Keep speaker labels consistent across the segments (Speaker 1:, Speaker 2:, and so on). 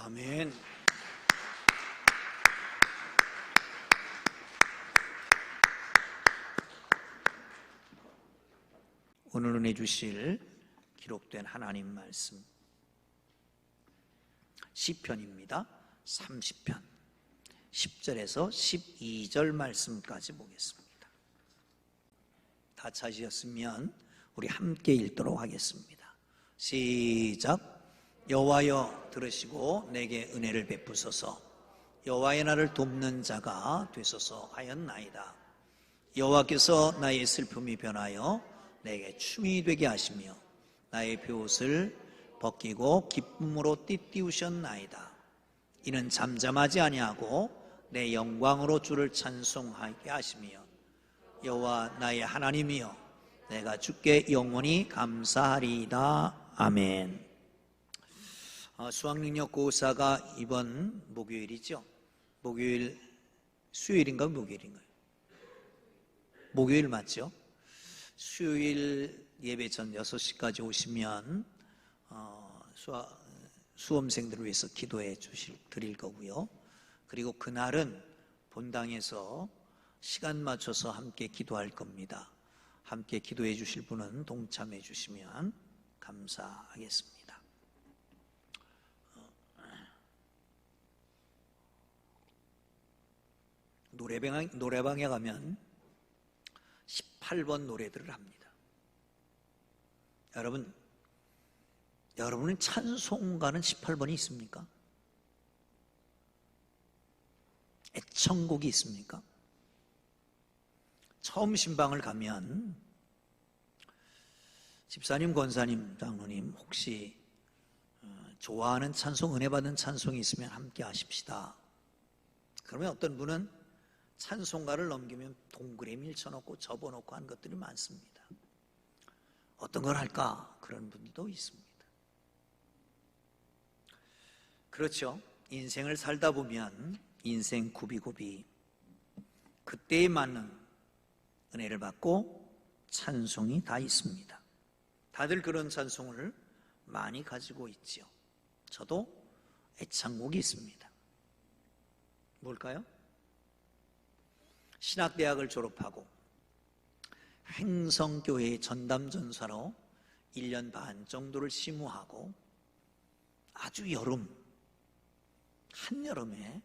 Speaker 1: 아멘. 오늘 은혜 주실 기록된 하나님 말씀 시편입니다. 30편 10절에서 12절 말씀까지 보겠습니다. 다 찾으셨으면 우리 함께 읽도록 하겠습니다. 시작. 여호와여 들으시고 내게 은혜를 베푸소서. 여호와의 나를 돕는 자가 되소서 하였나이다. 여호와께서 나의 슬픔이 변하여 내게 춤이 되게 하시며 나의 베옷을 벗기고 기쁨으로 띠띠우셨나이다. 이는 잠잠하지 아니하고 내 영광으로 주를 찬송하게 하시며 여호와 나의 하나님이여 내가 주께 영원히 감사하리이다. 아멘. 수학능력 고사가 이번 목요일이죠. 목요일, 수요일인가요? 목요일인가요? 목요일 맞죠? 수요일 예배 전 6시까지 오시면 수험생들을 위해서 기도해 드릴 거고요. 그리고 그날은 본당에서 시간 맞춰서 함께 기도할 겁니다. 함께 기도해 주실 분은 동참해 주시면 감사하겠습니다. 노래방에 가면 18번 노래들을 합니다. 여러분은 찬송가는 18번이 있습니까? 애청곡이 있습니까? 처음 신방을 가면 집사님, 권사님, 장로님 혹시 좋아하는 찬송, 은혜 받은 찬송이 있으면 함께 하십시다. 그러면 어떤 분은 찬송가를 넘기면 동그라미 밀쳐놓고 접어놓고 한 것들이 많습니다. 어떤 걸 할까? 그런 분들도 있습니다. 그렇죠. 인생을 살다 보면 인생 굽이굽이 그때에 맞는 은혜를 받고 찬송이 다 있습니다. 다들 그런 찬송을 많이 가지고 있지요. 저도 애창곡이 있습니다. 뭘까요? 신학대학을 졸업하고 횡성교회의 전담전사로 1년 반 정도를 심우하고 아주 한여름에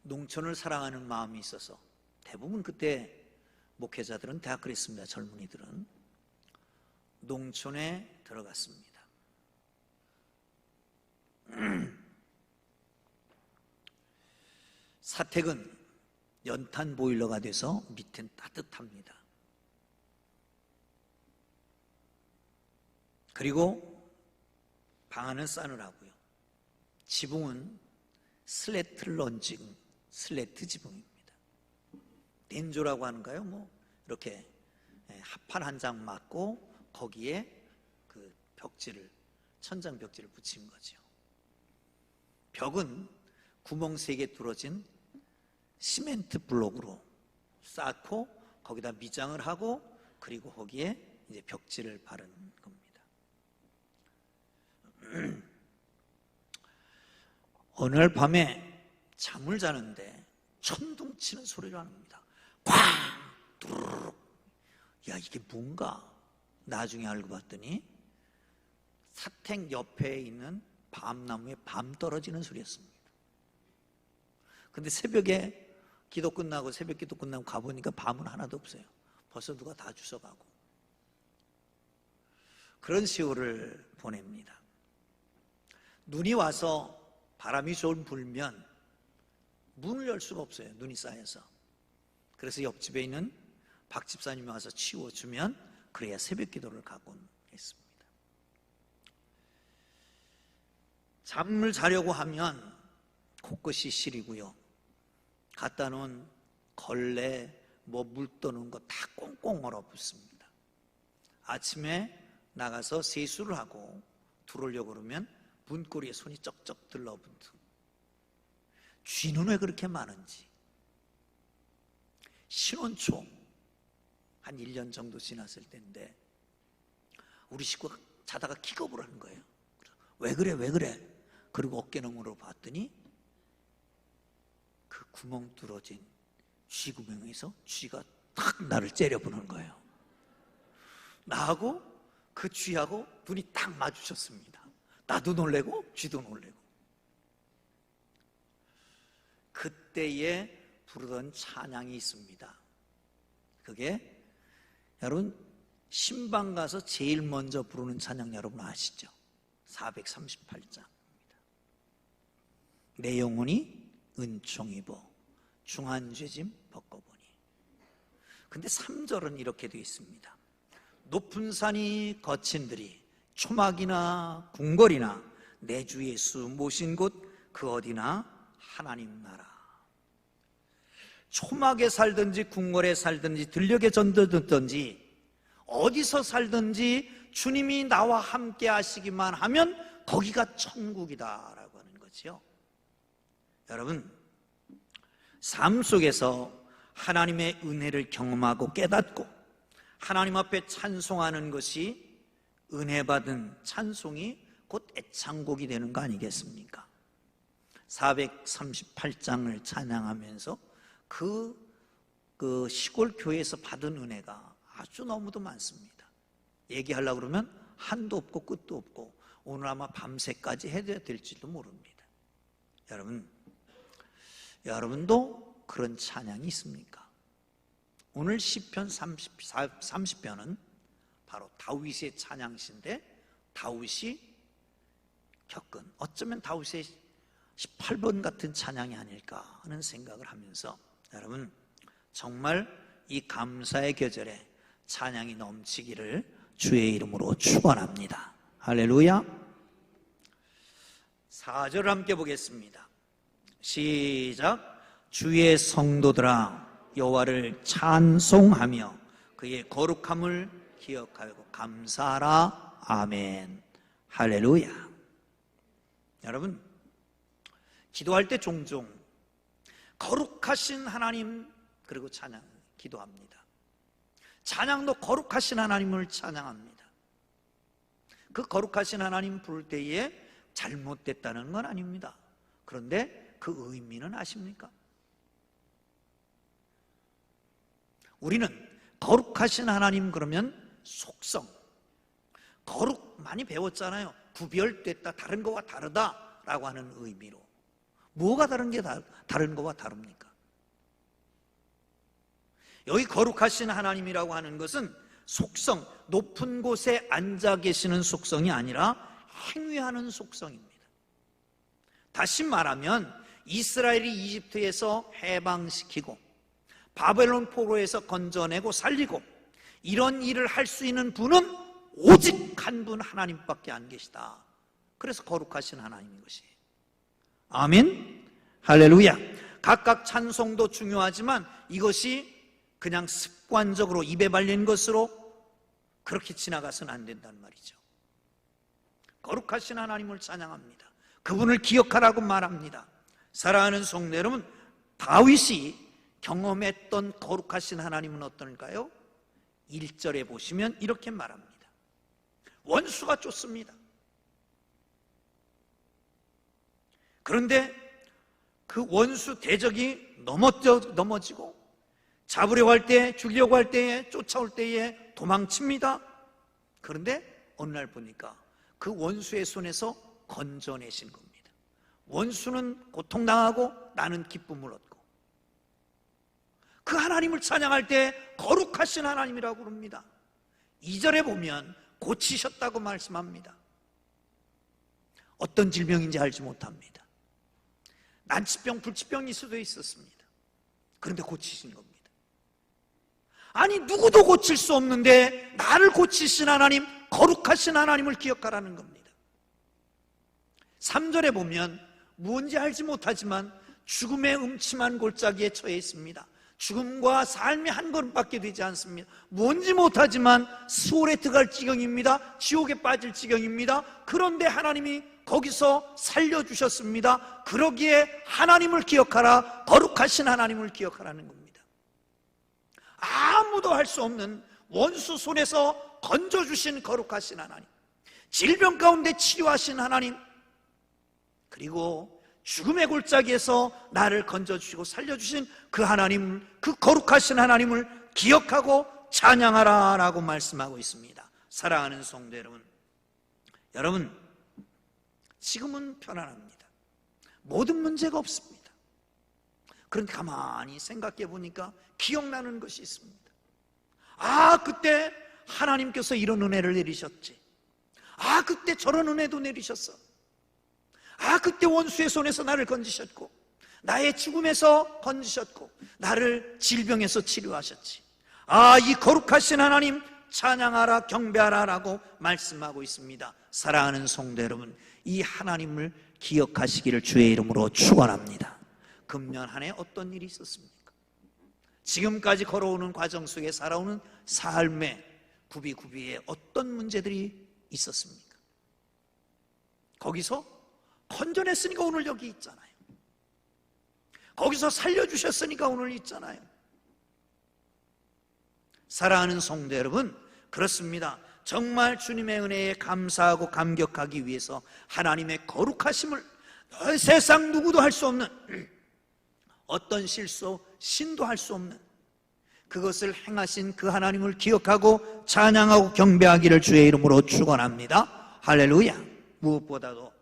Speaker 1: 농촌을 사랑하는 마음이 있어서 대부분 그때 목회자들은 대학 그랬습니다. 젊은이들은 농촌에 들어갔습니다. 사택은 연탄 보일러가 돼서 밑엔 따뜻합니다. 그리고 방 안은 싸늘하고요. 지붕은 슬레트를 얹은 슬레트 지붕입니다. 덴조라고 하는가요? 이렇게 합판 한 장 맞고 거기에 그 천장 벽지를 붙인 거죠. 벽은 구멍 3개 뚫어진 시멘트 블록으로 쌓고 거기다 미장을 하고 그리고 거기에 이제 벽지를 바른 겁니다. 어느 날 밤에 잠을 자는데 천둥 치는 소리가 납니다. 쾅! 두루룩. 야, 이게 뭔가? 나중에 알고 봤더니 사택 옆에 있는 밤나무에 밤 떨어지는 소리였습니다. 근데 새벽에 기도 끝나고 새벽 기도 끝나고 가보니까 밤은 하나도 없어요. 벌써 누가 다 주워가고. 그런 시호를 보냅니다. 눈이 와서 바람이 좀 불면 문을 열 수가 없어요. 눈이 쌓여서. 그래서 옆집에 있는 박 집사님이 와서 치워주면 그래야 새벽 기도를 가곤 했습니다. 잠을 자려고 하면 코끝이 시리고요. 갖다 놓은 걸레, 물 떠는 거 다 꽁꽁 얼어붙습니다. 아침에 나가서 세수를 하고 들어오려고 그러면 문고리에 손이 쩍쩍 들러붙은. 쥐는 왜 그렇게 많은지. 신혼초 한 1년 정도 지났을 때인데 우리 식구가 자다가 기겁을 하는 거예요. 왜 그래? 그리고 어깨너머로 봤더니 그 구멍 뚫어진 쥐구멍에서 쥐가 탁 나를 째려보는 거예요. 나하고 그 쥐하고 눈이 딱 마주쳤습니다. 나도 놀래고 쥐도 놀래고. 그때에 부르던 찬양이 있습니다. 그게 여러분 신방 가서 제일 먼저 부르는 찬양 여러분 아시죠? 438장입니다. 내 영혼이 은총 입어 중한 죄짐 벗고보니. 근데 3절은 이렇게 되어 있습니다. 높은 산이 거친 들이 초막이나 궁궐이나 내 주 예수 모신 곳 그 어디나 하나님 나라. 초막에 살든지 궁궐에 살든지 들녘에 전도든지 어디서 살든지 주님이 나와 함께 하시기만 하면 거기가 천국이다라고 하는 거죠. 여러분, 삶 속에서 하나님의 은혜를 경험하고 깨닫고 하나님 앞에 찬송하는 것이 은혜 받은 찬송이 곧 애창곡이 되는 거 아니겠습니까? 438장을 찬양하면서 그 시골 교회에서 받은 은혜가 아주 너무도 많습니다. 얘기하려고 그러면 한도 없고 끝도 없고 오늘 아마 밤새까지 해야 될지도 모릅니다. 여러분도 그런 찬양이 있습니까? 오늘 시편 30편은 바로 다윗의 찬양시인데 다윗이 겪은 어쩌면 다윗의 18번 같은 찬양이 아닐까 하는 생각을 하면서 여러분 정말 이 감사의 계절에 찬양이 넘치기를 주의 이름으로 축원합니다. 할렐루야. 4절 함께 보겠습니다. 시작. 주의 성도들아 여호와를 찬송하며 그의 거룩함을 기억하고 감사하라. 아멘. 할렐루야. 여러분 기도할 때 종종 거룩하신 하나님 그리고 찬양 기도합니다. 찬양도 거룩하신 하나님을 찬양합니다. 그 거룩하신 하나님 부를 때에 잘못됐다는 건 아닙니다. 그런데 그 의미는 아십니까? 우리는 거룩하신 하나님 그러면 속성, 거룩 많이 배웠잖아요. 구별됐다, 다른 거와 다르다라고 하는 의미로. 뭐가 다른 게 다른 거와 다릅니까? 여기 거룩하신 하나님이라고 하는 것은 속성, 높은 곳에 앉아 계시는 속성이 아니라 행위하는 속성입니다. 다시 말하면 이스라엘이 이집트에서 해방시키고 바벨론 포로에서 건져내고 살리고 이런 일을 할 수 있는 분은 오직 한 분 하나님밖에 안 계시다. 그래서 거룩하신 하나님인 것이에요. 아멘. 할렐루야. 각각 찬송도 중요하지만 이것이 그냥 습관적으로 입에 발린 것으로 그렇게 지나가서는 안 된다는 말이죠. 거룩하신 하나님을 찬양합니다. 그분을 기억하라고 말합니다. 사랑하는 성도 여러분, 다윗이 경험했던 거룩하신 하나님은 어떨까요? 1절에 보시면 이렇게 말합니다. 원수가 쫓습니다. 그런데 그 원수 대적이 넘어지고 잡으려고 할 때, 죽이려고 할 때에, 쫓아올 때에 도망칩니다. 그런데 어느 날 보니까 그 원수의 손에서 건져내신 겁니다. 원수는 고통당하고 나는 기쁨을 얻고. 그 하나님을 찬양할 때 거룩하신 하나님이라고 부릅니다. 2절에 보면 고치셨다고 말씀합니다. 어떤 질병인지 알지 못합니다. 난치병, 불치병이 수도 있었습니다. 그런데 고치신 겁니다. 아니 누구도 고칠 수 없는데 나를 고치신 하나님, 거룩하신 하나님을 기억하라는 겁니다. 3절에 보면 무언지 알지 못하지만 죽음의 음침한 골짜기에 처해 있습니다. 죽음과 삶이 한 걸음밖에 되지 않습니다. 뭔지 못하지만 수월에 들어갈 지경입니다. 지옥에 빠질 지경입니다. 그런데 하나님이 거기서 살려주셨습니다. 그러기에 하나님을 기억하라, 거룩하신 하나님을 기억하라는 겁니다. 아무도 할 수 없는 원수 손에서 건져주신 거룩하신 하나님, 질병 가운데 치료하신 하나님, 그리고 죽음의 골짜기에서 나를 건져주시고 살려주신 그 하나님, 그 거룩하신 하나님을 기억하고 찬양하라 라고 말씀하고 있습니다. 사랑하는 성도 여러분, 여러분 지금은 편안합니다. 모든 문제가 없습니다. 그런데 가만히 생각해 보니까 기억나는 것이 있습니다. 아, 그때 하나님께서 이런 은혜를 내리셨지. 아, 그때 저런 은혜도 내리셨어. 아, 그때 원수의 손에서 나를 건지셨고, 나의 죽음에서 건지셨고, 나를 질병에서 치료하셨지. 아, 이 거룩하신 하나님 찬양하라, 경배하라 라고 말씀하고 있습니다. 사랑하는 성도 여러분, 이 하나님을 기억하시기를 주의 이름으로 축원합니다. 금년 한 해 어떤 일이 있었습니까? 지금까지 걸어오는 과정 속에 살아오는 삶의 구비구비에 어떤 문제들이 있었습니까? 거기서 건져냈으니까 오늘 여기 있잖아요. 거기서 살려주셨으니까 오늘 있잖아요. 사랑하는 성도 여러분, 그렇습니다. 정말 주님의 은혜에 감사하고 감격하기 위해서 하나님의 거룩하심을 세상 누구도 할 수 없는, 어떤 실수, 신도 할 수 없는 그것을 행하신 그 하나님을 기억하고 찬양하고 경배하기를 주의 이름으로 축원합니다. 할렐루야. 무엇보다도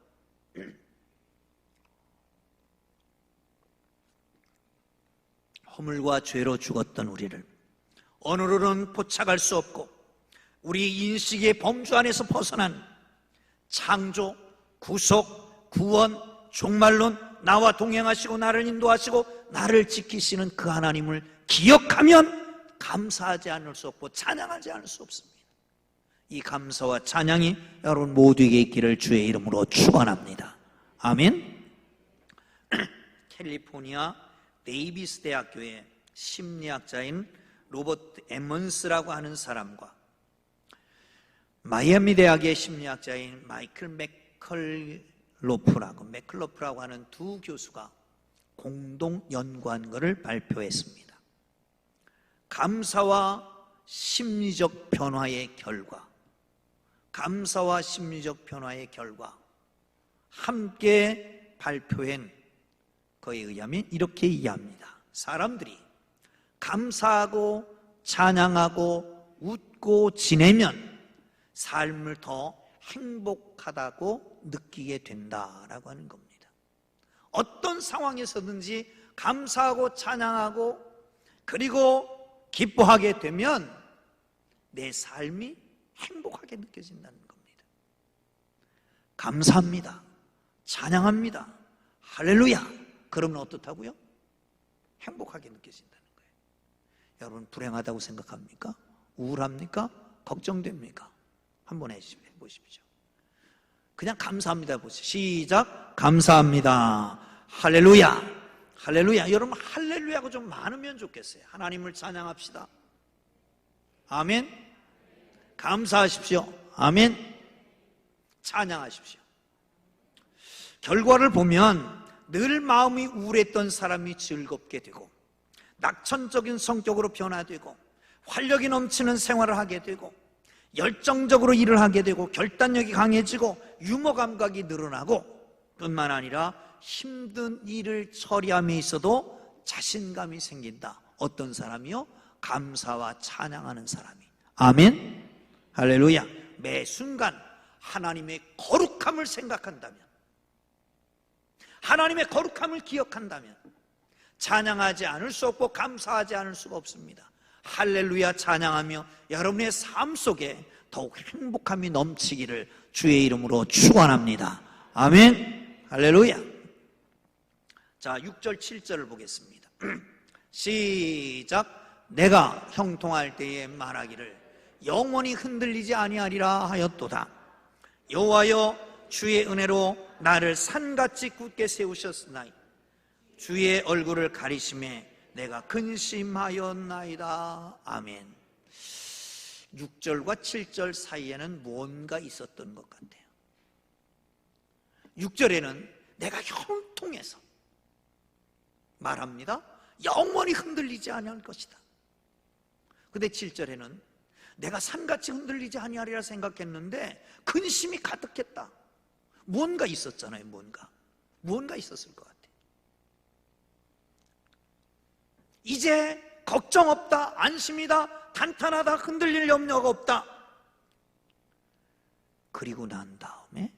Speaker 1: 허물과 죄로 죽었던 우리를 오늘은 포착할 수 없고 우리 인식의 범주 안에서 벗어난 창조, 구속, 구원, 종말론, 나와 동행하시고 나를 인도하시고 나를 지키시는 그 하나님을 기억하면 감사하지 않을 수 없고 찬양하지 않을 수 없습니다. 이 감사와 찬양이 여러분 모두에게 있기를 주의 이름으로 축원합니다. 아멘. 캘리포니아 데이비스 대학교의 심리학자인 로버트 에먼스라고 하는 사람과 마이애미 대학의 심리학자인 마이클 맥클로프라고 하는 두 교수가 공동 연구한 발표했습니다. 감사와 심리적 변화의 결과, 감사와 심리적 변화의 결과 함께 발표한 거에 의하면 이렇게 이해합니다. 사람들이 감사하고 찬양하고 웃고 지내면 삶을 더 행복하다고 느끼게 된다라고 하는 겁니다. 어떤 상황에서든지 감사하고 찬양하고 그리고 기뻐하게 되면 내 삶이 행복하게 느껴진다는 겁니다. 감사합니다. 찬양합니다. 할렐루야. 그러면 어떻다고요? 행복하게 느껴진다는 거예요. 여러분 불행하다고 생각합니까? 우울합니까? 걱정됩니까? 한번 해보십시오. 그냥 감사합니다 보세요. 시작. 감사합니다. 할렐루야. 할렐루야. 여러분 할렐루야가 좀 많으면 좋겠어요. 하나님을 찬양합시다. 아멘. 감사하십시오. 아멘. 찬양하십시오. 결과를 보면 늘 마음이 우울했던 사람이 즐겁게 되고 낙천적인 성격으로 변화되고 활력이 넘치는 생활을 하게 되고 열정적으로 일을 하게 되고 결단력이 강해지고 유머 감각이 늘어나고 뿐만 아니라 힘든 일을 처리함에 있어도 자신감이 생긴다. 어떤 사람이요? 감사와 찬양하는 사람이. 아멘. 할렐루야. 매 순간 하나님의 거룩함을 생각한다면, 하나님의 거룩함을 기억한다면 찬양하지 않을 수 없고 감사하지 않을 수가 없습니다. 할렐루야 찬양하며 여러분의 삶 속에 더욱 행복함이 넘치기를 주의 이름으로 축원합니다. 아멘. 할렐루야. 자, 6절 7절을 보겠습니다. 시작. 내가 형통할 때에 말하기를 영원히 흔들리지 아니하리라 하였도다. 여호와여 주의 은혜로 나를 산같이 굳게 세우셨으나이 주의 얼굴을 가리심에 내가 근심하였나이다. 아멘. 6절과 7절 사이에는 뭔가 있었던 것 같아요. 6절에는 내가 형통해서 말합니다. 영원히 흔들리지 아니할 것이다. 근데 7절에는 내가 산같이 흔들리지 아니하리라 생각했는데 근심이 가득했다. 뭔가 있었잖아요. 뭔가. 무언가 있었을 것 같아요. 이제 걱정 없다, 안심이다, 탄탄하다, 흔들릴 염려가 없다. 그리고 난 다음에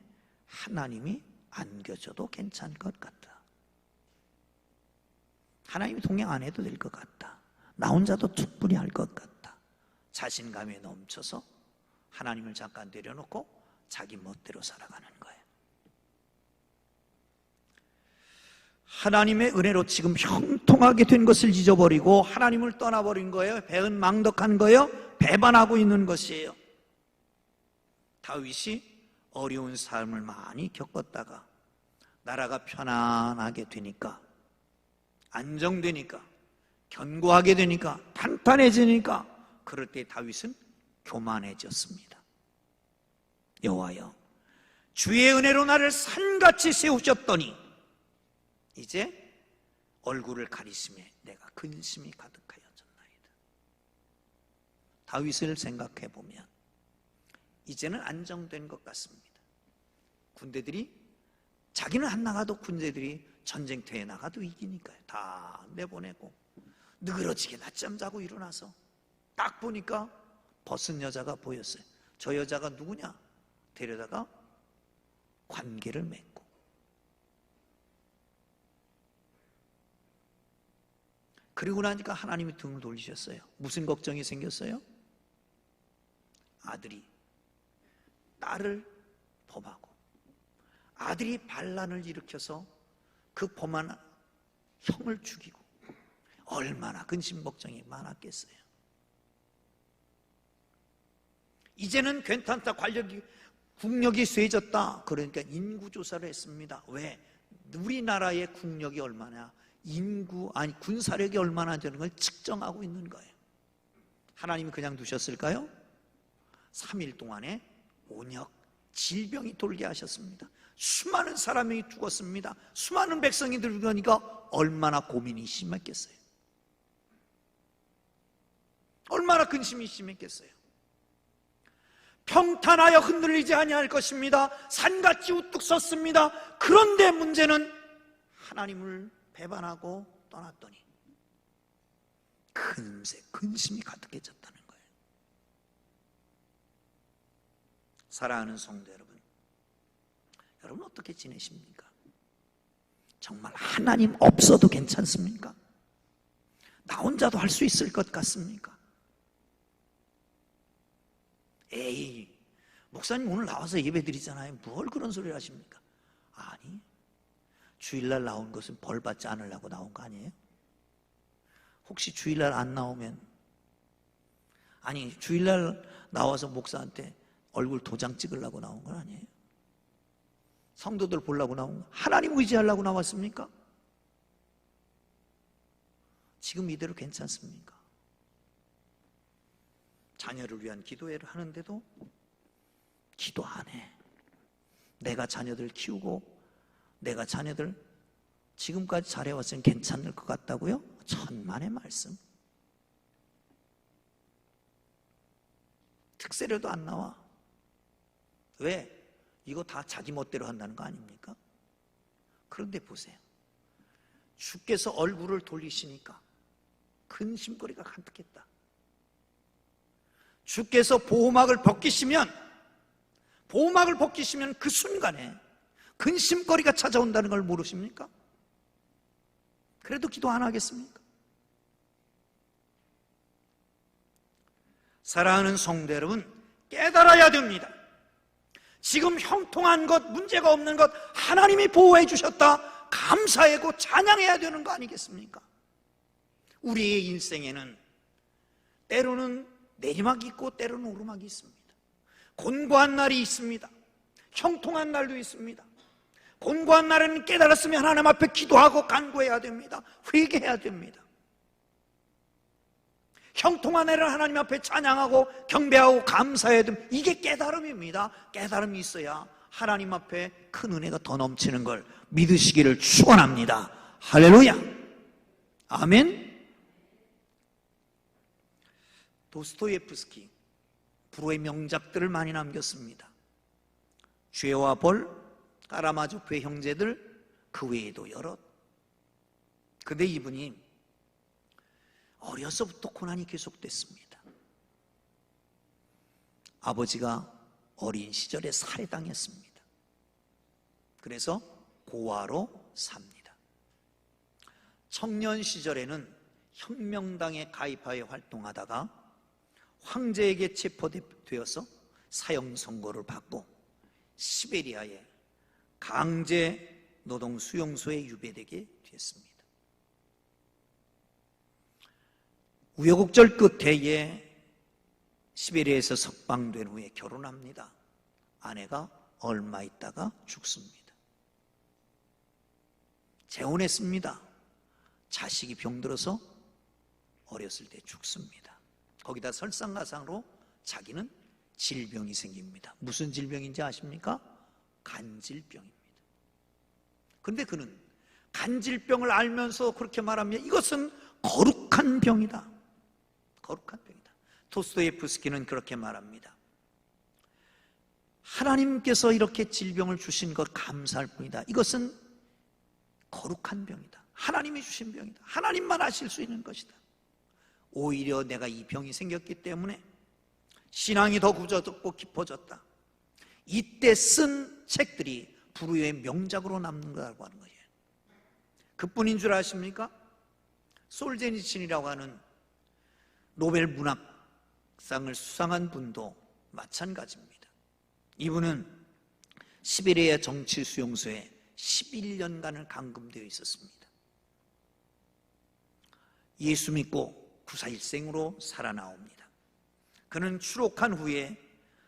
Speaker 1: 하나님이 안겨줘도 괜찮을 것 같다. 하나님이 동행 안 해도 될 것 같다. 나 혼자도 충분히 할 것 같다. 자신감에 넘쳐서 하나님을 잠깐 내려놓고 자기 멋대로 살아가는 거예요. 하나님의 은혜로 지금 형통하게 된 것을 잊어버리고 하나님을 떠나버린 거예요. 배은망덕한 거예요. 배반하고 있는 것이에요. 다윗이 어려운 삶을 많이 겪었다가 나라가 편안하게 되니까, 안정되니까, 견고하게 되니까, 탄탄해지니까, 그럴 때 다윗은 교만해졌습니다. 여호와여, 주의 은혜로 나를 산같이 세우셨더니 이제 얼굴을 가리심에 내가 근심이 가득하여졌나이다. 다윗을 생각해 보면 이제는 안정된 것 같습니다. 군대들이, 자기는 안 나가도 군대들이 전쟁터에 나가도 이기니까요. 다 내보내고 느그러지게 낮잠 자고 일어나서 딱 보니까 벗은 여자가 보였어요. 저 여자가 누구냐? 데려다가 관계를 맺고, 그리고 나니까 하나님이 등을 돌리셨어요. 무슨 걱정이 생겼어요? 아들이 딸을 범하고 아들이 반란을 일으켜서 그 범한 형을 죽이고, 얼마나 근심 걱정이 많았겠어요. 이제는 괜찮다, 국력이 쇠졌다. 그러니까 인구조사를 했습니다. 왜? 우리나라의 국력이 얼마나, 군사력이 얼마나 되는 걸 측정하고 있는 거예요. 하나님이 그냥 두셨을까요? 3일 동안에 온역, 질병이 돌게 하셨습니다. 수많은 사람이 죽었습니다. 수많은 백성이 들으니까 얼마나 고민이 심했겠어요. 얼마나 근심이 심했겠어요. 평탄하여 흔들리지 아니할 것입니다. 산같이 우뚝 섰습니다. 그런데 문제는 하나님을 배반하고 떠났더니 금세 근심이 가득해졌다는 거예요. 사랑하는 성도 여러분, 여러분 어떻게 지내십니까? 정말 하나님 없어도 괜찮습니까? 나 혼자도 할 수 있을 것 같습니까? 에이, 목사님 오늘 나와서 예배 드리잖아요. 뭘 그런 소리를 하십니까? 아니, 주일날 나온 것은 벌 받지 않으려고 나온 거 아니에요? 혹시 주일날 안 나오면, 아니 주일날 나와서 목사한테 얼굴 도장 찍으려고 나온 건 아니에요? 성도들 보려고 나온 거, 하나님 의지하려고 나왔습니까? 지금 이대로 괜찮습니까? 자녀를 위한 기도회를 하는데도 기도 안 해. 내가 자녀들 키우고 내가 자녀들 지금까지 잘해왔으면 괜찮을 것 같다고요? 천만의 말씀. 특세례도 안 나와. 왜? 이거 다 자기 멋대로 한다는 거 아닙니까? 그런데 보세요. 주께서 얼굴을 돌리시니까 근심거리가 가득했다. 주께서 보호막을 벗기시면 그 순간에 근심거리가 찾아온다는 걸 모르십니까? 그래도 기도 안 하겠습니까? 사랑하는 성도 여러분, 깨달아야 됩니다. 지금 형통한 것, 문제가 없는 것 하나님이 보호해 주셨다, 감사하고 찬양해야 되는 거 아니겠습니까? 우리의 인생에는 때로는 내리막이 있고 때로는 오르막이 있습니다. 곤고한 날이 있습니다. 형통한 날도 있습니다. 곤고한 날에는 깨달았으면 하나님 앞에 기도하고 간구해야 됩니다. 회개해야 됩니다. 형통한 날에는 하나님 앞에 찬양하고 경배하고 감사해야 됩니다. 이게 깨달음입니다. 깨달음이 있어야 하나님 앞에 큰 은혜가 더 넘치는 걸 믿으시기를 축원합니다. 할렐루야. 아멘. 도스토예프스키, 불후의 명작들을 많이 남겼습니다. 죄와 벌, 까라마조프의 형제들, 그 외에도 여럿. 근데 이분이 어려서부터 고난이 계속됐습니다. 아버지가 어린 시절에 살해당했습니다. 그래서 고아로 삽니다. 청년 시절에는 혁명당에 가입하여 활동하다가 황제에게 체포되어서 사형 선고를 받고 시베리아의 강제 노동 수용소에 유배되게 됐습니다. 우여곡절 끝에 시베리아에서 석방된 후에 결혼합니다. 아내가 얼마 있다가 죽습니다. 재혼했습니다. 자식이 병들어서 어렸을 때 죽습니다. 거기다 설상가상으로 자기는 질병이 생깁니다. 무슨 질병인지 아십니까? 간질병입니다. 그런데 그는 간질병을 알면서 그렇게 말하면 이것은 거룩한 병이다. 거룩한 병이다. 도스토예프스키는 그렇게 말합니다. 하나님께서 이렇게 질병을 주신 것 감사할 뿐이다. 이것은 거룩한 병이다. 하나님이 주신 병이다. 하나님만 아실 수 있는 것이다. 오히려 내가 이 병이 생겼기 때문에 신앙이 더 굳어졌고 깊어졌다. 이때 쓴 책들이 불후의 명작으로 남는 거라고 하는 거예요. 그뿐인 줄 아십니까? 솔제니친이라고 하는 노벨 문학상을 수상한 분도 마찬가지입니다. 이분은 시베리아 정치 수용소에 11년간을 감금되어 있었습니다. 예수 믿고 구사일생으로 살아나옵니다. 그는 추록한 후에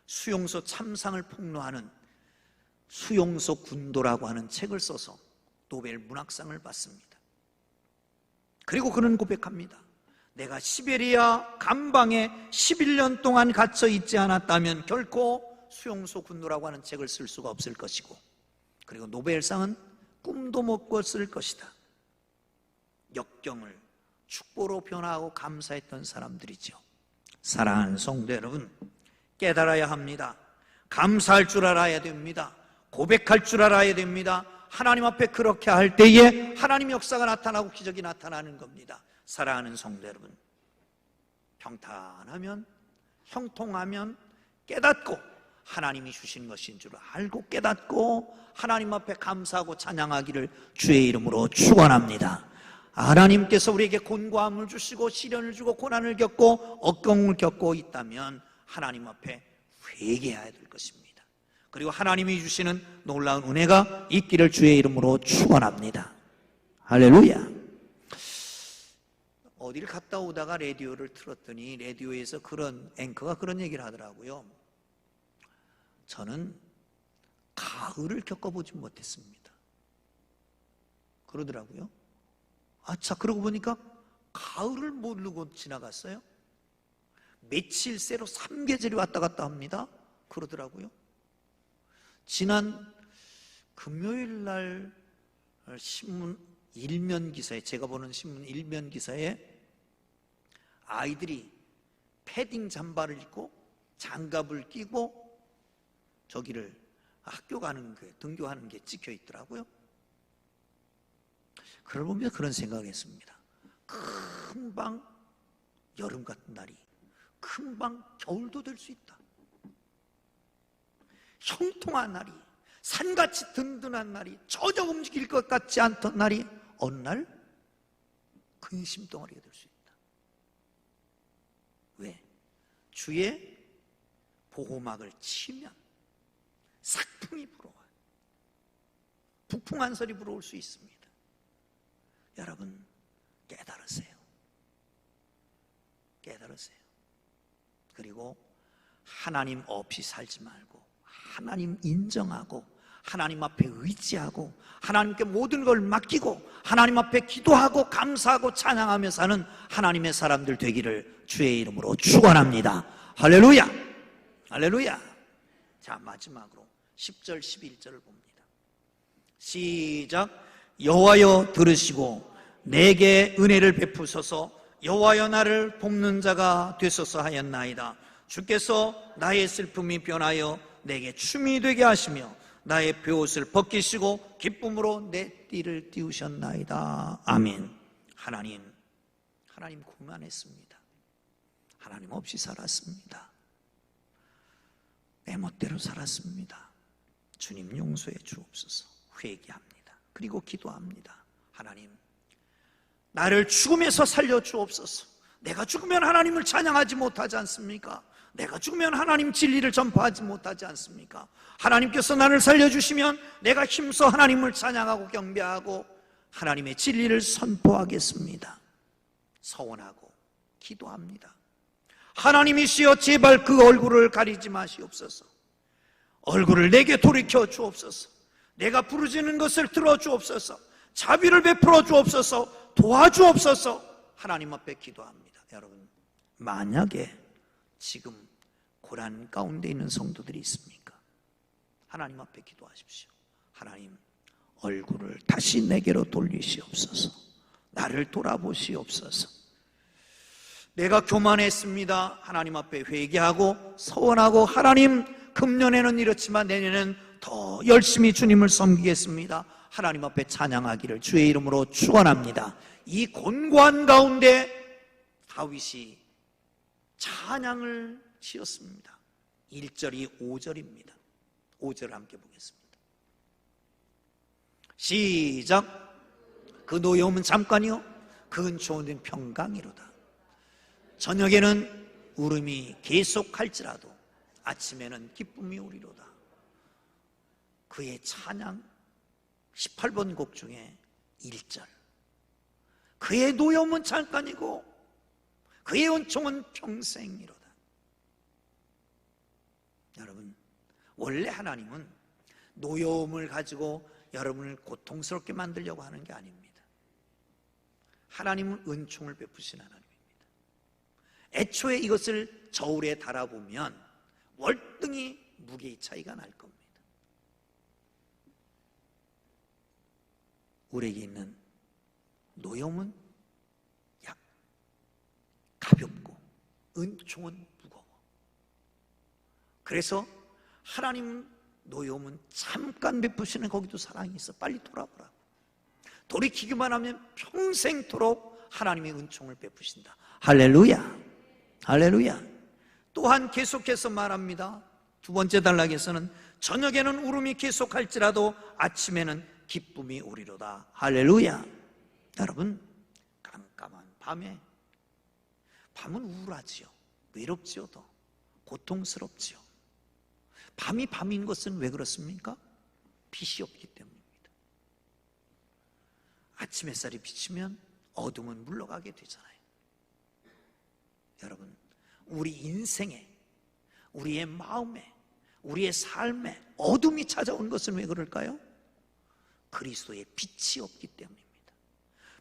Speaker 1: 수용소 참상을 폭로하는 수용소 군도라고 하는 책을 써서 노벨 문학상을 받습니다. 그리고 그는 고백합니다. 내가 시베리아 감방에 11년 동안 갇혀 있지 않았다면 결코 수용소 군도라고 하는 책을 쓸 수가 없을 것이고, 그리고 노벨상은 꿈도 못 꿨을 것이다. 역경을 축복으로 변화하고 감사했던 사람들이죠. 사랑하는 성도 여러분, 깨달아야 합니다. 감사할 줄 알아야 됩니다. 고백할 줄 알아야 됩니다. 하나님 앞에 그렇게 할 때에 하나님의 역사가 나타나고 기적이 나타나는 겁니다. 사랑하는 성도 여러분, 평탄하면, 형통하면 깨닫고 하나님이 주신 것인 줄 알고 깨닫고 하나님 앞에 감사하고 찬양하기를 주의 이름으로 축원합니다. 하나님께서 우리에게 곤고함을 주시고 시련을 주고 고난을 겪고 억경을 겪고 있다면 하나님 앞에 회개해야 될 것입니다. 그리고 하나님이 주시는 놀라운 은혜가 있기를 주의 이름으로 축원합니다. 할렐루야. 어디를 갔다 오다가 라디오를 틀었더니 라디오에서 그런 앵커가 그런 얘기를 하더라고요. 저는 가을을 겪어보지 못했습니다. 그러더라고요. 아차, 그러고 보니까 가을을 모르고 지나갔어요. 며칠 새로 3계절이 왔다 갔다 합니다. 그러더라고요. 지난 금요일 날 신문 일면 기사에, 제가 보는 신문 일면 기사에 아이들이 패딩 잠바를 입고 장갑을 끼고 저기를 학교 가는 게, 등교하는 게 찍혀 있더라고요. 그걸 보면 그런 생각을 했습니다. 금방 여름 같은 날이 금방 겨울도 될 수 있다. 형통한 날이, 산같이 든든한 날이, 전혀 움직일 것 같지 않던 날이 어느 날 근심덩어리가 될 수 있다. 왜? 주의 보호막을 치면 삭풍이 불어와요. 북풍한설이 불어올 수 있습니다. 여러분, 깨달으세요. 깨달으세요. 그리고 하나님 없이 살지 말고 하나님 인정하고 하나님 앞에 의지하고 하나님께 모든 걸 맡기고 하나님 앞에 기도하고 감사하고 찬양하며 사는 하나님의 사람들 되기를 주의 이름으로 축원합니다. 할렐루야. 할렐루야. 자, 마지막으로 10절 11절을 봅니다. 시작. 여호와여 들으시고 내게 은혜를 베푸소서. 여호와여 나를 돕는 자가 되소서 하였나이다. 주께서 나의 슬픔이 변하여 내게 춤이 되게 하시며 나의 베옷을 벗기시고 기쁨으로 내 띠를 띄우셨나이다. 아멘. 하나님 고만했습니다. 하나님 없이 살았습니다. 내 멋대로 살았습니다. 주님 용서해 주옵소서. 회개합니다. 그리고 기도합니다. 하나님, 나를 죽음에서 살려 주옵소서. 내가 죽으면 하나님을 찬양하지 못하지 않습니까? 내가 죽으면 하나님 진리를 전파하지 못하지 않습니까? 하나님께서 나를 살려주시면 내가 힘써 하나님을 찬양하고 경배하고 하나님의 진리를 선포하겠습니다. 서원하고 기도합니다. 하나님이시여, 제발 그 얼굴을 가리지 마시옵소서. 얼굴을 내게 돌이켜 주옵소서. 내가 부르짖는 것을 들어 주옵소서. 자비를 베풀어 주옵소서. 도와주옵소서. 하나님 앞에 기도합니다. 여러분, 만약에 지금 고난 가운데 있는 성도들이 있습니까? 하나님 앞에 기도하십시오. 하나님, 얼굴을 다시 내게로 돌리시옵소서. 나를 돌아보시옵소서. 내가 교만했습니다. 하나님 앞에 회개하고 서원하고, 하나님, 금년에는 이렇지만 내년에는 더 열심히 주님을 섬기겠습니다. 하나님 앞에 찬양하기를 주의 이름으로 축원합니다. 이 곤고한 가운데 다윗이 찬양을 지었습니다. 1절이 5절입니다. 5절을 함께 보겠습니다. 시작. 그 노여움은 잠깐이요 그 은총은 평강이로다. 저녁에는 울음이 계속할지라도 아침에는 기쁨이 오리로다. 그의 찬양 18번 곡 중에 1절. 그의 노여움은 잠깐이고 그의 은총은 평생이로다. 여러분, 원래 하나님은 노여움을 가지고 여러분을 고통스럽게 만들려고 하는 게 아닙니다. 하나님은 은총을 베푸신 하나님입니다. 애초에 이것을 저울에 달아보면 월등히 무게의 차이가 날 겁니다. 우리에게 있는 노여움은 약 가볍고 은총은 무거워. 그래서 하나님 노여움은 잠깐 베푸시는 거기도 사랑이 있어. 빨리 돌아보라고. 돌이키기만 하면 평생토록 하나님의 은총을 베푸신다. 할렐루야, 할렐루야. 또한 계속해서 말합니다. 두 번째 단락에서는 저녁에는 울음이 계속할지라도 아침에는 기쁨이 오리로다. 할렐루야. 여러분, 깜깜한 밤에, 밤은 우울하지요. 외롭지요. 더 고통스럽지요. 밤이 밤인 것은 왜 그렇습니까? 빛이 없기 때문입니다. 아침 햇살이 비치면 어둠은 물러가게 되잖아요. 여러분, 우리 인생에, 우리의 마음에, 우리의 삶에 어둠이 찾아온 것은 왜 그럴까요? 그리스도의 빛이 없기 때문입니다.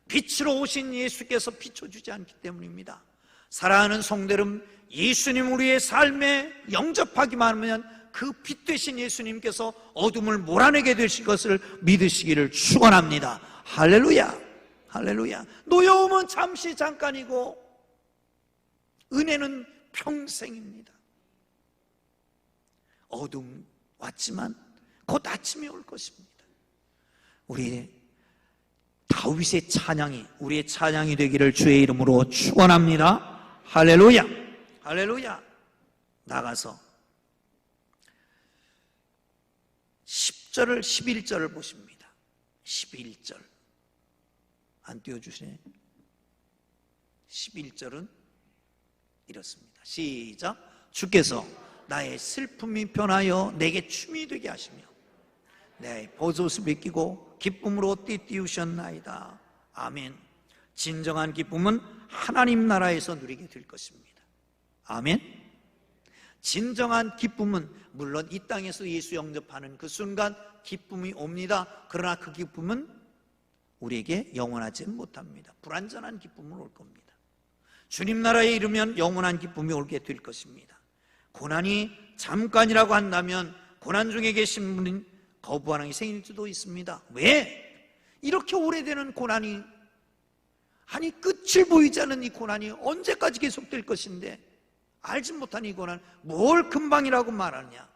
Speaker 1: 빛으로 오신 예수께서 비춰주지 않기 때문입니다. 사랑하는 성도 여러분, 예수님 우리의 삶에 영접하기만 하면 그 빛 되신 예수님께서 어둠을 몰아내게 되실 것을 믿으시기를 축원합니다. 할렐루야, 할렐루야. 노여움은 잠시 잠깐이고 은혜는 평생입니다. 어둠 왔지만 곧 아침이 올 것입니다. 우리의 다윗의 찬양이 우리의 찬양이 되기를 주의 이름으로 축원합니다. 할렐루야, 할렐루야. 나가서 10절을 11절을 보십니다. 11절 안 띄워주시네. 11절은 이렇습니다. 시작. 주께서 나의 슬픔이 변하여 내게 춤이 되게 하시며 내 버섯을 벗기고 기쁨으로 띠띠우셨나이다. 아멘. 진정한 기쁨은 하나님 나라에서 누리게 될 것입니다. 아멘. 진정한 기쁨은 물론 이 땅에서 예수 영접하는 그 순간 기쁨이 옵니다. 그러나 그 기쁨은 우리에게 영원하지는 못합니다. 불완전한 기쁨은 올 겁니다. 주님 나라에 이르면 영원한 기쁨이 오게 될 것입니다. 고난이 잠깐이라고 한다면 고난 중에 계신 분은 거부하는 게 생길 수도 있습니다. 왜? 이렇게 오래되는 고난이, 아니 끝을 보이지 않는 이 고난이 언제까지 계속될 것인데 알지 못한 이 고난 뭘 금방이라고 말하느냐.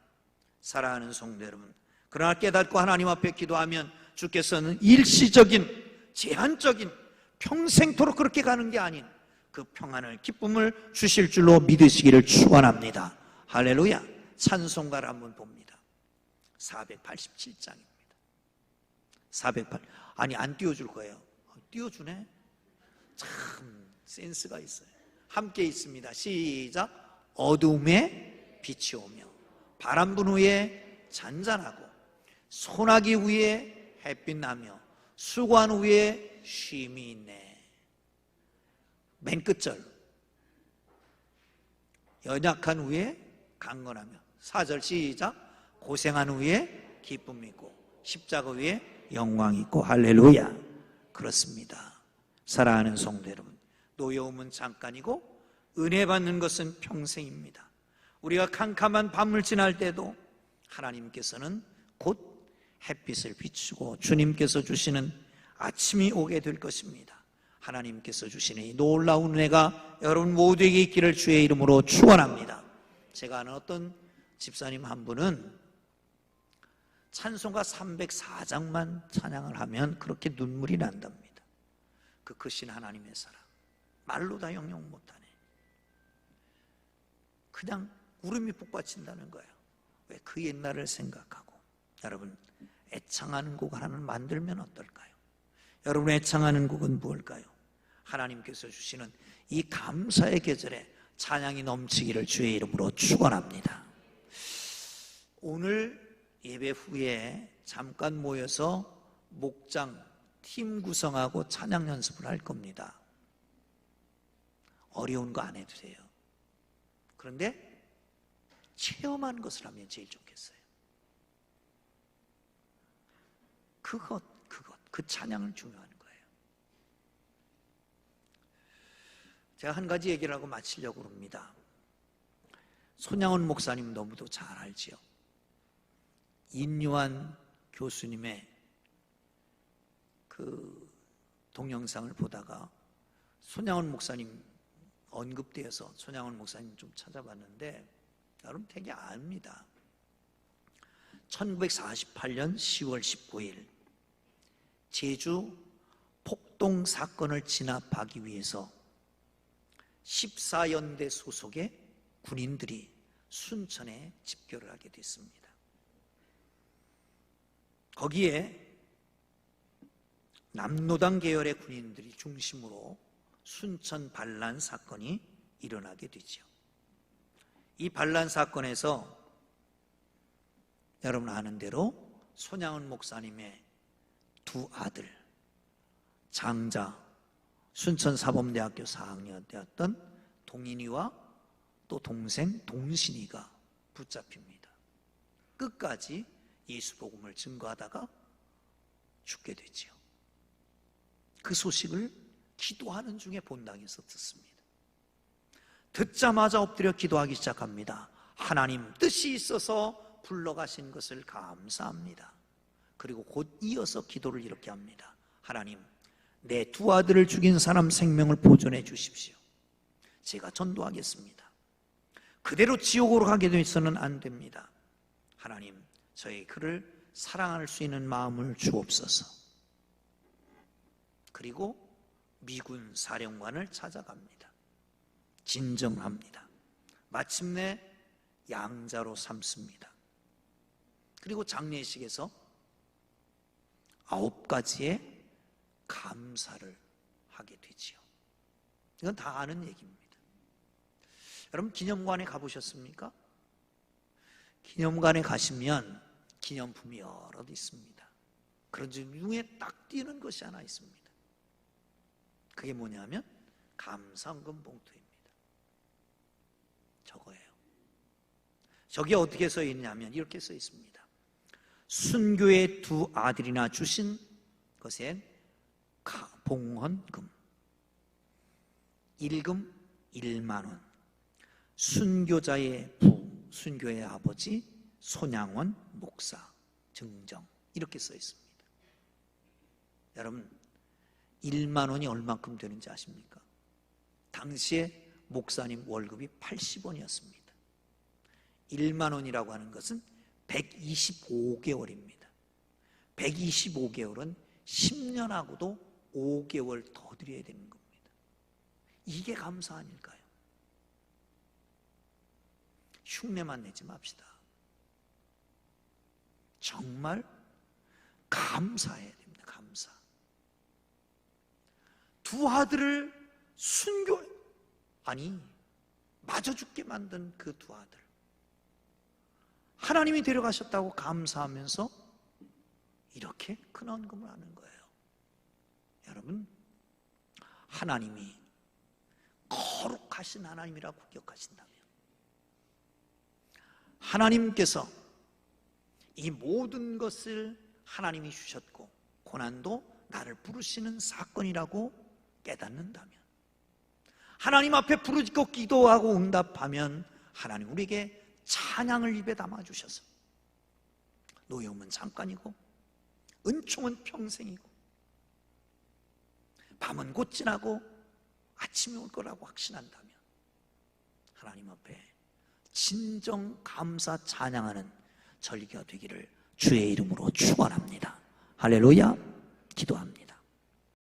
Speaker 1: 사랑하는 성도 여러분, 그러나 깨닫고 하나님 앞에 기도하면 주께서는 일시적인, 제한적인, 평생토록 그렇게 가는 게 아닌 그 평안을, 기쁨을 주실 줄로 믿으시기를 축원합니다. 할렐루야. 찬송가를 한번 봅니다. 487장입니다. 408. 아니, 안 띄워줄 거예요. 띄워주네. 참 센스가 있어요. 함께 있습니다. 시작. 어둠에 빛이 오며 바람 분 후에 잔잔하고 소나기 위에 햇빛 나며 수고한 후에 쉼이 있네. 맨 끝절. 연약한 후에 강건하며. 4절 시작. 고생한 후에 기쁨이 있고 십자가 위에 영광이 있고. 할렐루야. 그렇습니다. 사랑하는 성도 여러분, 노여움은 잠깐이고 은혜 받는 것은 평생입니다. 우리가 캄캄한 밤을 지날 때도 하나님께서는 곧 햇빛을 비추고 주님께서 주시는 아침이 오게 될 것입니다. 하나님께서 주시는 이 놀라운 은혜가 여러분 모두에게 있기를 주의 이름으로 축원합니다. 제가 아는 어떤 집사님 한 분은 찬송가 304장만 찬양을 하면 그렇게 눈물이 난답니다. 그 크신 하나님의 사랑 말로 다 형용 못하네. 그냥 울음이 북받친다는 거예요. 왜? 그 옛날을 생각하고. 여러분, 애창하는 곡 하나를 만들면 어떨까요? 여러분, 애창하는 곡은 무엇일까요? 하나님께서 주시는 이 감사의 계절에 찬양이 넘치기를 주의 이름으로 축원합니다. 오늘 예배 후에 잠깐 모여서 목장 팀 구성하고 찬양 연습을 할 겁니다. 어려운 거 안 해도 돼요. 그런데 체험하는 것을 하면 제일 좋겠어요. 그 찬양은 중요한 거예요. 제가 한 가지 얘기를 하고 마치려고 합니다. 손양원 목사님 너무도 잘 알지요. 인요한 교수님의 그 동영상을 보다가 손양원 목사님 언급되어서 손양원 목사님 좀 찾아봤는데 여러분 되게 압니다. 1948년 10월 19일 제주 폭동 사건을 진압하기 위해서 14연대 소속의 군인들이 순천에 집결을 하게 됐습니다. 거기에 남노당 계열의 군인들이 중심으로 순천 반란 사건이 일어나게 되죠. 이 반란 사건에서 여러분 아는 대로 손양원 목사님의 두 아들 장자 순천사범대학교 4학년 때였던 동인이와 또 동생 동신이가 붙잡힙니다. 끝까지 예수 복음을 증거하다가 죽게 되지요. 그 소식을 기도하는 중에 본당에서 듣습니다. 듣자마자 엎드려 기도하기 시작합니다. 하나님 뜻이 있어서 불러가신 것을 감사합니다. 그리고 곧 이어서 기도를 이렇게 합니다. 하나님, 내 두 아들을 죽인 사람 생명을 보존해 주십시오. 제가 전도하겠습니다. 그대로 지옥으로 가게 되서는 안 됩니다. 하나님, 저희 그를 사랑할 수 있는 마음을 주옵소서. 그리고 미군 사령관을 찾아갑니다. 진정합니다. 마침내 양자로 삼습니다. 그리고 장례식에서 9가지의 감사를 하게 되지요. 이건 다 아는 얘기입니다. 여러분 기념관에 가보셨습니까? 기념관에 가시면 기념품이 여러 있습니다. 그런 중에 딱 띄는 것이 하나 있습니다. 그게 뭐냐면 감사헌금 봉투입니다. 저거예요. 저게 어떻게 써 있냐면 이렇게 써 있습니다. 순교의 두 아들이나 주신 것엔 봉헌금 1금 1만 원, 순교자의 부, 순교의 아버지 손양원 목사 증정 이렇게 써 있습니다. 여러분 1만 원이 얼마큼 되는지 아십니까? 당시에 목사님 월급이 80원이었습니다. 1만 원이라고 하는 것은 125개월입니다. 125개월은 10년하고도 5개월 더 드려야 되는 겁니다. 이게 감사 아닐까요? 흉내만 내지 맙시다. 정말 감사해야 됩니다. 감사. 두 아들을 맞아 죽게 만든 그 두 아들, 하나님이 데려가셨다고 감사하면서 이렇게 큰 헌금을 하는 거예요. 여러분, 하나님이 거룩하신 하나님이라고 기억하신다면, 하나님께서 이 모든 것을 하나님이 주셨고 고난도 나를 부르시는 사건이라고 깨닫는다면, 하나님 앞에 부르짖고 기도하고 응답하면 하나님 우리에게 찬양을 입에 담아주셔서 노여움은 잠깐이고 은총은 평생이고 밤은 곧 지나고 아침이 올 거라고 확신한다면 하나님 앞에 진정 감사 찬양하는 절기가 되기를 주의 이름으로 축원합니다. 할렐루야. 기도합니다.